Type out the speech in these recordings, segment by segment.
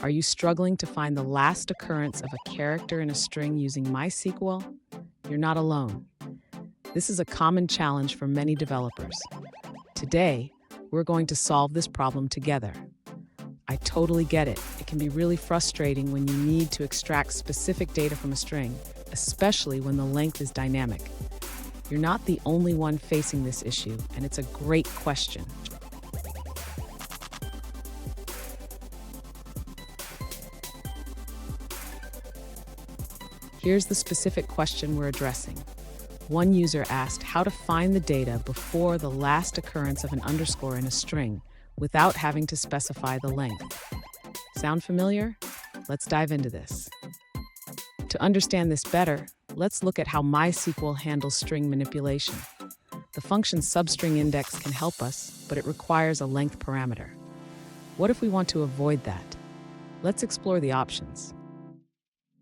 Are you struggling to find the last occurrence of a character in a string using MySQL? You're not alone. This is a common challenge for many developers. Today, we're going to solve this problem together. I totally get it. It can be really frustrating when you need to extract specific data from a string, especially when the length is dynamic. You're not the only one facing this issue, and it's a great question. Here's the specific question we're addressing. One user asked how to find the data before the last occurrence of an underscore in a string without having to specify the length. Sound familiar? Let's dive into this. To understand this better, let's look at how MySQL handles string manipulation. The function substring index can help us, but it requires a length parameter. What if we want to avoid that? Let's explore the options.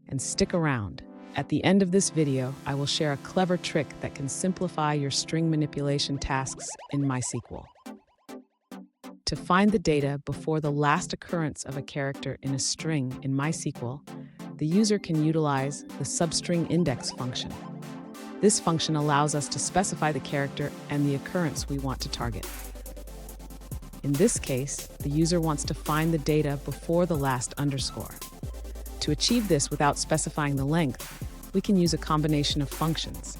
And stick around. At the end of this video, I will share a clever trick that can simplify your string manipulation tasks in MySQL. To find the data before the last occurrence of a character in a string in MySQL, the user can utilize the substring index function. This function allows us to specify the character and the occurrence we want to target. In this case, the user wants to find the data before the last underscore. To achieve this without specifying the length, we can use a combination of functions.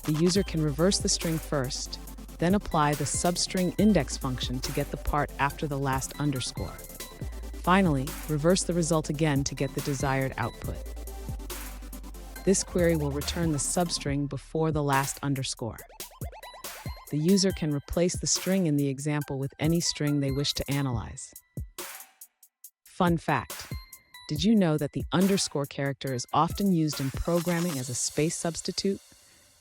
The user can reverse the string first, then apply the substring index function to get the part after the last underscore. Finally, reverse the result again to get the desired output. This query will return the substring before the last underscore. The user can replace the string in the example with any string they wish to analyze. Fun fact: did you know that the underscore character is often used in programming as a space substitute?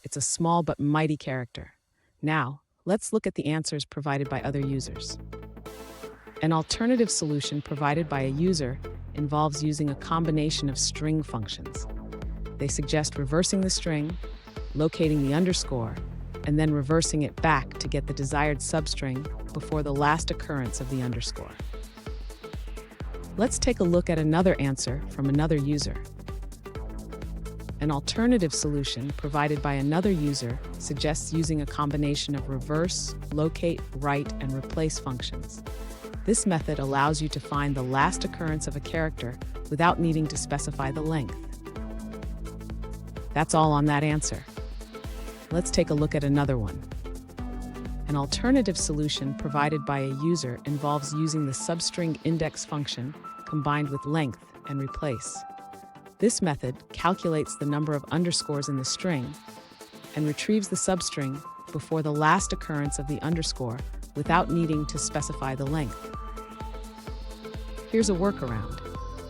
It's a small but mighty character. Now, let's look at the answers provided by other users. An alternative solution provided by a user involves using a combination of string functions. They suggest reversing the string, locating the underscore, and then reversing it back to get the desired substring before the last occurrence of the underscore. Let's take a look at another answer from another user. An alternative solution provided by another user suggests using a combination of reverse, locate, write, and replace functions. This method allows you to find the last occurrence of a character without needing to specify the length. That's all on that answer. Let's take a look at another one. An alternative solution provided by a user involves using the substring index function combined with length and replace. This method calculates the number of underscores in the string and retrieves the substring before the last occurrence of the underscore without needing to specify the length. Here's a workaround.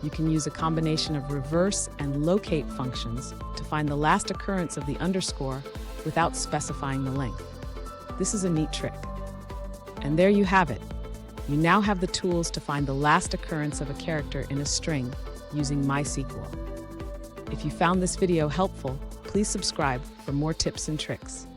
You can use a combination of reverse and locate functions to find the last occurrence of the underscore without specifying the length. This is a neat trick. And there you have it. You now have the tools to find the last occurrence of a character in a string using MySQL. If you found this video helpful, please subscribe for more tips and tricks.